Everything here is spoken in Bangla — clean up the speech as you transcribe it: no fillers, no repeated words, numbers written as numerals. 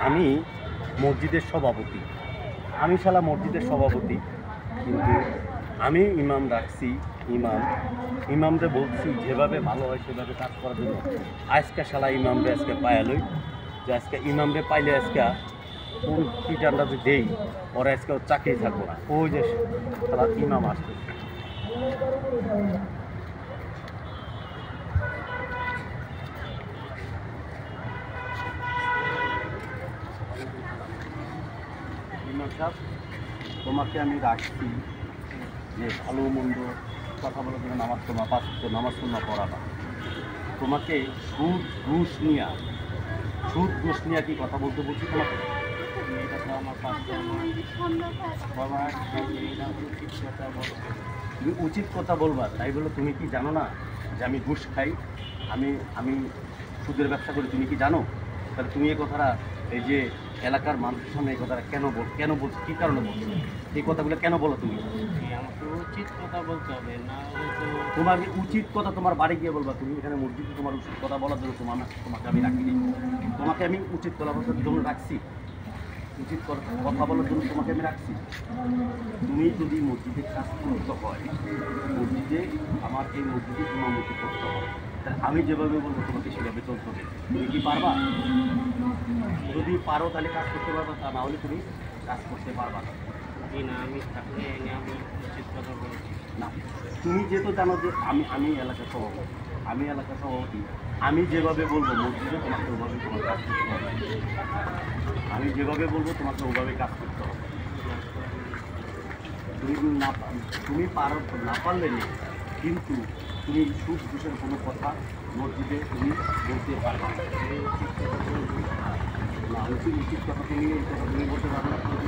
আমি মসজিদের সভাপতি, আমি শালা মসজিদের সভাপতি, কিন্তু আমি ইমাম রাখছি। ইমামরে বলছি যেভাবে ভালো হয় সেভাবে কাজ করার জন্য। আজকে শালা ইমামরে আজকে পায়ালই যে আজকে ইমামরে পাইলে আজকে কোন পিটানটা যে দেই ওরা আজকে চাকরি থাকবো না। ওই যে শালা ইমাম আসতেছে। ইমাম সাহেব, তোমাকে আমি রাখছি যে ভালো মন্দ কথা বলার জন্য নামাজ তোমার পাঁচ নামাজ তোমরা পড়াবা। তোমাকে সুদ ঘুষ নিয়ে কি কথা বলতে বলছি তোমাকে? এটা তো আমার পাশে বাবা উচিত কথা বলছে। তুমি উচিত কথা বলবা, তাই বলো তুমি কি জানো না যে আমি ঘুষ খাই, আমি সুদের ব্যবসা করি? তুমি কি জানো? তাহলে তুমি এই কথাটা এই যে এলাকার মানুষের সামনে এই কথাটা কেন বলছো, কী কারণে বলছো এই কথাগুলো কেন বলো তুমি? আমাকে উচিত কথা বলতে হবে, না হলে তো তোমার উচিত কথা তোমার বাড়ি গিয়ে বলবা। তুমি এখানে মসজিদে তোমার উচিত কথা বলার জন্য তোমাকে আমি রাখিনি। তোমাকে আমি উচিত কথা বলার জন্য রাখছি, উচিত কথা বলার জন্য তোমাকে আমি রাখছি। তুমি যদি মসজিদে কাজ করতে হয়, মসজিদে আমার এই মসজিদে ইমামতি করতে হয়, তাহলে আমি যেভাবে বলবো তোমাকে সেভাবে চলতে হবে। তুমি কি পারবা? যদি পারো তাহলে কাজ করতে পারবা, তা না হলে তুমি কাজ করতে পারবা না। না আমি থাকলে আমি উচিত কথা বলছি না, তুমি যেহেতু জানো যে আমি এলাকার সভাপতি, আমি যেভাবে বলবো মসজিদে তোমাকে ওভাবে তোমার কাজ করতে হবে। আমি যেভাবে বলবো তোমাকে ওভাবে কাজ করতে হবে। তুমি পারো না পারলে না, কিন্তু তুমি সুদ ঘুষের কোনো কথা মসজিদে তুমি বলতে পারবে না। উচিত কথা তুমি বলতে পারবে না। তুমি